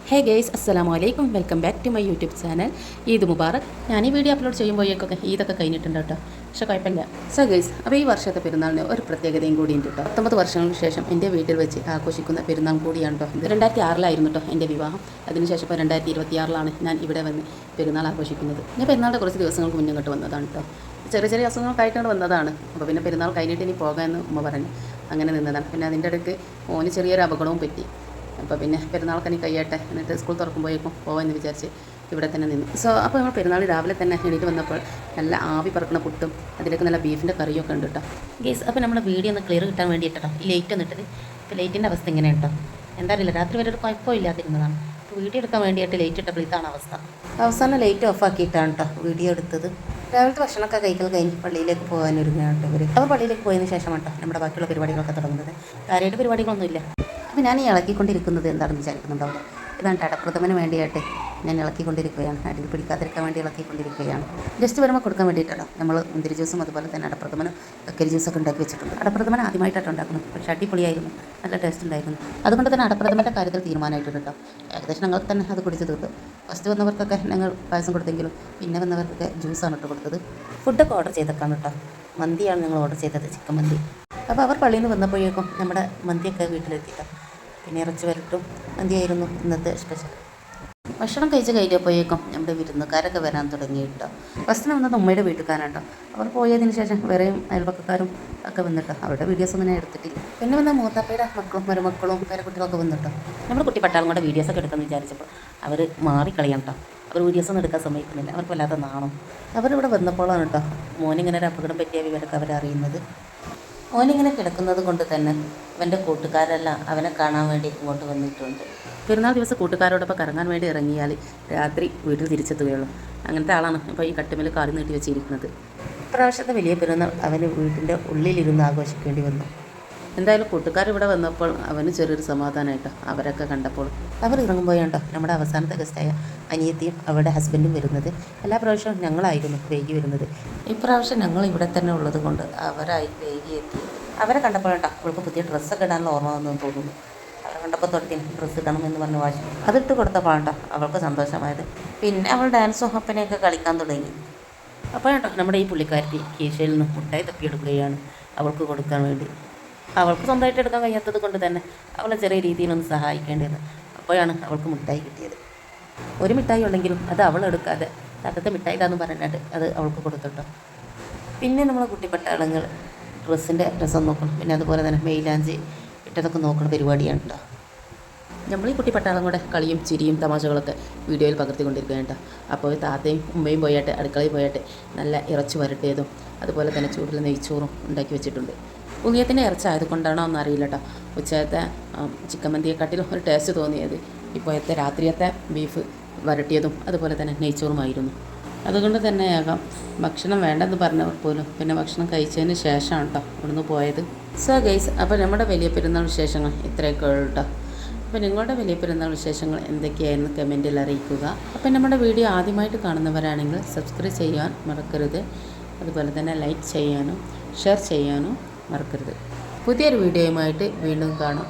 ഹേ guys, അസ്സലാമു അലൈക്കും. Welcome back to my YouTube channel. Eid Mubarak. ഞാൻ ഈ വീഡിയോ അപ്ലോഡ് ചെയ്യുമ്പോഴേക്കൊക്കെ ഈദൊക്കെ കഴിഞ്ഞിട്ടുണ്ട് കേട്ടോ. പക്ഷേ കുഴപ്പമില്ല. സോ ഗൈസ്, അപ്പോൾ ഈ വർഷത്തെ പെരുന്നാളിന് ഒരു പ്രത്യേകതയും കൂടിയുണ്ട് കേട്ടോ. 19 വർഷങ്ങൾക്ക് ശേഷം എൻ്റെ വീട്ടിൽ വെച്ച് ആഘോഷിക്കുന്ന പെരുന്നാൾ കൂടിയാണ് കേട്ടോ. ഇത് 2006 കേട്ടോ എൻ്റെ വിവാഹം. അതിനുശേഷം ഇപ്പോൾ 2026 ഞാൻ ഇവിടെ വന്ന് പെരുന്നാൾ ആഘോഷിക്കുന്നത്. ഞാൻ പെരുന്നാളിൻ്റെ കുറച്ച് ദിവസങ്ങൾക്ക് മുന്നേ ഇങ്ങോട്ട് വന്നതാണ് കേട്ടോ. ചെറിയ ചെറിയ അസുഖങ്ങൾക്കായിട്ടാണ് വന്നതാണ്. അപ്പോൾ പിന്നെ പെരുന്നാൾ കഴിഞ്ഞിട്ട് ഇനി പോകാമെന്ന് ഉമ്മ പറഞ്ഞു. അങ്ങനെ നിന്നതാണ്. പിന്നെ അതിൻ്റെ ഇടയ്ക്ക് മോന് ചെറിയൊരു അപകടവും പറ്റി. അപ്പോൾ പിന്നെ പെരുന്നാൾക്കനി കഴിയട്ടെ, എന്നിട്ട് സ്കൂൾ തുറക്കുമ്പോഴേക്കും പോകാമെന്ന് വിചാരിച്ച് ഇവിടെ തന്നെ നിന്നു. സോ അപ്പോൾ നമ്മൾ പെരുന്നാൾ രാവിലെ തന്നെ എണീറ്റ് വന്നപ്പോൾ നല്ല ആവി പറക്കുന്ന പുട്ടും അതിലേക്ക് നല്ല ബീഫിൻ്റെ കറിയൊക്കെ ഉണ്ട് കേട്ടോ. ഗേസ്, അപ്പോൾ നമ്മുടെ വീഡിയോ ഒന്ന് ക്ലിയർ കിട്ടാൻ വേണ്ടിയിട്ടോ ഈ ലൈറ്റ് ഒന്നിട്ടത്. ഇപ്പോൾ ലൈറ്റിൻ്റെ അവസ്ഥ ഇങ്ങനെ കേട്ടോ. എന്താ അറിയില്ല, രാത്രി വരെ ഒരു കുഴപ്പമില്ലാതിരുന്നതാണ്. അപ്പോൾ വീഡിയോ എടുക്കാൻ വേണ്ടിയിട്ട് ലൈറ്റ് ഇട്ടപ്പോൾ ഇതാണ് അവസ്ഥ. അവസാനം ലൈറ്റ് ഓഫ് ആക്കിയിട്ടാണ് കേട്ടോ വീഡിയോ എടുത്തത്. രാവിലത്തെ ഭക്ഷണമൊക്കെ കഴിക്കൽ കഴിഞ്ഞ് പള്ളിയിലേക്ക് പോകാനൊരുങ്ങാണ് കേട്ടോ ഇവർ. അപ്പോൾ പള്ളിയിലേക്ക് പോയതിന് ശേഷം കേട്ടോ നമ്മുടെ ബാക്കിയുള്ള പരിപാടികളൊക്കെ തുടങ്ങുന്നത്. കാര്യമായിട്ട് പരിപാടികളൊന്നുമില്ല. അപ്പോൾ ഞാൻ ഈ ഇളക്കിക്കൊണ്ടിരിക്കുന്നത് എന്താണെന്ന് വിചാരിക്കുന്നുണ്ടാവും. ഇതാണ് അടപ്രഥമന് വേണ്ടിയായിട്ട് ഞാൻ ഇളക്കിക്കൊണ്ടിരിക്കുകയാണ്. അടിയിൽ പിടിക്കാതിരിക്കാൻ വേണ്ടി ഇളക്കിക്കൊണ്ടിരിക്കുകയാണ്. ജസ്റ്റ് വരുമ്പോൾ കൊടുക്കാൻ വേണ്ടിയിട്ടാണ് നമ്മൾ മുന്തിരി ജ്യൂസും അതുപോലെ തന്നെ അടപ്രഥമനും കക്കരി ജ്യൂസൊക്കെ ഉണ്ടാക്കി വെച്ചിട്ടുണ്ട്. അടപ്രഥമൻ ആദ്യമായിട്ടാണ് ഉണ്ടാക്കുന്നത്. പക്ഷേ അടിപൊളിയായിരുന്നു, നല്ല ടേസ്റ്റ് ഉണ്ടായിരുന്നു. അതുകൊണ്ട് തന്നെ അടപ്രഥമൻ്റെ കാര്യത്തിൽ തീരുമാനമായിട്ടുണ്ട് കേട്ടോ. ഏകദേശം ഞങ്ങൾക്ക് തന്നെ അത് കുടിച്ച് തീർത്തു. ഫസ്റ്റ് വന്നവർക്കൊക്കെ ഞങ്ങൾ പായസം കൊടുത്തെങ്കിലും പിന്നെ വന്നവർക്കൊക്കെ ജ്യൂസാണ് ഇട്ട് കൊടുത്തത്. ഫുഡൊക്കെ ഓർഡർ ചെയ്തേക്കാണ് കേട്ടോ. മന്തിയാണ് ഞങ്ങൾ ഓർഡർ ചെയ്തത്, ചിക്കൻ മന്തി. അപ്പോൾ അവർ പള്ളിയിൽ നിന്ന് വന്നപ്പോഴേക്കും നമ്മുടെ മന്തിയൊക്കെ വീട്ടിലെത്തിയിട്ടാണ്. പിന്നെ ഇറച്ചി വരട്ടും മന്തിയായിരുന്നു ഇന്നത്തെ സ്പെഷ്യൽ. ഭക്ഷണം കഴിച്ച് കഴിഞ്ഞപ്പോഴേക്കും നമ്മുടെ വിരുന്നുകാരൊക്കെ വരാൻ തുടങ്ങിയിട്ടോ. ഫസ്റ്റ് വന്നത് ഉമ്മയുടെ വീട്ടുകാരാണ് കേട്ടോ. അവർ പോയതിന് ശേഷം വേറെയും അയൽപക്കക്കാരും ഒക്കെ വന്നിട്ടോ. അവരുടെ വീഡിയോസൊന്നും ഞാൻ എടുത്തിട്ടില്ല. പിന്നെ വന്ന മൂത്താപ്പയുടെ മക്കളും മരുമക്കളും പേരക്കുട്ടികളൊക്കെ വന്നിട്ടോ. നമ്മുടെ കുട്ടി പട്ടാളം കൂടെ വീഡിയോസൊക്കെ എടുക്കാമെന്ന് വിചാരിച്ചപ്പോൾ അവർ മാറിക്കളയാം കേട്ടോ. അവർ വീഡിയോസൊന്നും എടുക്കാൻ സമ്മതിക്കുന്നില്ല. അവർക്ക് വല്ലാത്ത നാണം. അവരിവിടെ വന്നപ്പോഴാണ് കേട്ടോ മോനിങ്ങനെ ഒരു അപകടം പറ്റിയ വിവരമൊക്കെ അവരറിയുന്നത്. മോനിങ്ങനെ കിടക്കുന്നത് കൊണ്ട് തന്നെ അവൻ്റെ കൂട്ടുകാരെല്ലാം അവനെ കാണാൻ വേണ്ടി ഇങ്ങോട്ട് വന്നിട്ടുണ്ട്. പെരുന്നാൾ ദിവസം കൂട്ടുകാരോടൊപ്പം കറങ്ങാൻ വേണ്ടി ഇറങ്ങിയാൽ രാത്രി വീട്ടിൽ തിരിച്ചെത്തുകയുള്ളൂ. അങ്ങനത്തെ ആളാണ് ഇപ്പോൾ ഈ കട്ടുമേൽ കാറി നീട്ടി വെച്ചിരിക്കുന്നത്. ഇപ്രാവശ്യത്തെ വലിയ പെരുന്നാൾ അവന് വീട്ടിൻ്റെ ഉള്ളിലിരുന്ന് ആഘോഷിക്കേണ്ടി വന്നു. എന്തായാലും കൂട്ടുകാരിവിടെ വന്നപ്പോൾ അവന് ചെറിയൊരു സമാധാനമായിട്ടോ അവരൊക്കെ കണ്ടപ്പോൾ. അവർ ഇറങ്ങുമ്പോഴാണ്ടോ നമ്മുടെ അവസാനത്തെ ഗസ്റ്റായ അനിയത്തിയും അവരുടെ ഹസ്ബൻഡും വരുന്നത്. എല്ലാ പ്രാവശ്യവും ഞങ്ങളായിരുന്നു വൈകി വരുന്നത്. ഇപ്രാവശ്യം ഞങ്ങൾ ഇവിടെ തന്നെ ഉള്ളത് കൊണ്ട് അവരായി വൈകി എത്തി. അവരെ കണ്ടപ്പോഴാണ്ടോ അവൾക്ക് പുതിയ ഡ്രസ്സൊക്കെ ഇടാനുള്ള ഓർമ്മ വന്നെന്ന് തോന്നുന്നു. അവരെ കണ്ടപ്പോൾ തൊട്ടത്തിന് ഡ്രസ്സ് ഇടണമെന്ന് പറഞ്ഞ് വാശി. അതിട്ട് കൊടുത്തപ്പോഴാണ്ടോ അവൾക്ക് സന്തോഷമായത്. പിന്നെ അവൾ ഡാൻസും ഒപ്പനയൊക്കെ കളിക്കാൻ തുടങ്ങി. അപ്പോഴാണ്ടോ നമ്മുടെ ഈ പുള്ളിക്കാരി കീശയിൽ നിന്ന് മുട്ടായി തപ്പിയെടുക്കുകയാണ് അവൾക്ക് കൊടുക്കാൻ വേണ്ടി. അവൾക്ക് സ്വന്തമായിട്ട് എടുക്കാൻ കഴിയാത്തത് കൊണ്ട് തന്നെ അവളെ ചെറിയ രീതിയിലൊന്ന് സഹായിക്കേണ്ടത്. അപ്പോഴാണ് അവൾക്ക് മിഠായി കിട്ടിയത്. ഒരു മിഠായി ഉണ്ടെങ്കിലും അത് അവൾ എടുക്കാതെ താത്തത്തെ മിഠായിലാന്ന് പറഞ്ഞിട്ട് അത് അവൾക്ക് കൊടുത്തിട്ടോ. പിന്നെ നമ്മളെ കുട്ടിപ്പട്ടാളങ്ങൾ ഡ്രസ്സിൻ്റെ രസം നോക്കണം. പിന്നെ അതുപോലെ തന്നെ മെയിലാഞ്ചി ഇട്ടതൊക്കെ നോക്കുന്ന പരിപാടിയാണ് കേട്ടോ. നമ്മൾ ഈ കുട്ടിപ്പട്ടാളം കൂടെ കളിയും ചിരിയും തമാശകളൊക്കെ വീഡിയോയിൽ പകർത്തിക്കൊണ്ടിരിക്കുകയാണ് കേട്ടോ. അപ്പോൾ താത്തയും ഉമ്മയും പോയിട്ട് അടുക്കളയിൽ പോയിട്ട് നല്ല ഇറച്ചി വരട്ടിയതും അതുപോലെ തന്നെ ചൂടുള്ള നെയ്ച്ചോറും ഉണ്ടാക്കി വെച്ചിട്ടുണ്ട്. ഉള്ളിയത്തിൻ്റെ ഇറച്ചി ആയതുകൊണ്ടാണോ എന്നറിയില്ല കേട്ടോ. ഉച്ചയത്തെ ചിക്കൻ മന്തിയെക്കാട്ടിലും ഒരു ടേസ്റ്റ് തോന്നിയത് ഇപ്പോഴത്തെ രാത്രിയത്തെ ബീഫ് വരട്ടിയതും അതുപോലെ തന്നെ നെയ്ച്ചോറുമായിരുന്നു. അതുകൊണ്ട് തന്നെയാകാം ഭക്ഷണം വേണ്ടെന്ന് പറഞ്ഞവർ പോലും പിന്നെ ഭക്ഷണം കഴിച്ചതിന് ശേഷമാണ് കേട്ടോ ഇവിടുന്ന് പോയത്. സോ ഗൈസ്, അപ്പോൾ നമ്മുടെ വലിയ പെരുന്നാൾ വിശേഷങ്ങൾ ഇത്രയൊക്കെ ഉള്ളൂ കേട്ടോ. അപ്പോൾ നിങ്ങളുടെ വലിയ പെരുന്നാൾ വിശേഷങ്ങൾ എന്തൊക്കെയായിരുന്നു കമൻറ്റിൽ അറിയിക്കുക. അപ്പോൾ നമ്മുടെ വീഡിയോ ആദ്യമായിട്ട് കാണുന്നവരാണെങ്കിൽ സബ്സ്ക്രൈബ് ചെയ്യാൻ മറക്കരുത്. അതുപോലെ തന്നെ ലൈക്ക് ചെയ്യാനും ഷെയർ ചെയ്യാനും മറക്കരുത്. പുതിയൊരു വീഡിയോയുമായിട്ട് വീണ്ടും കാണാം.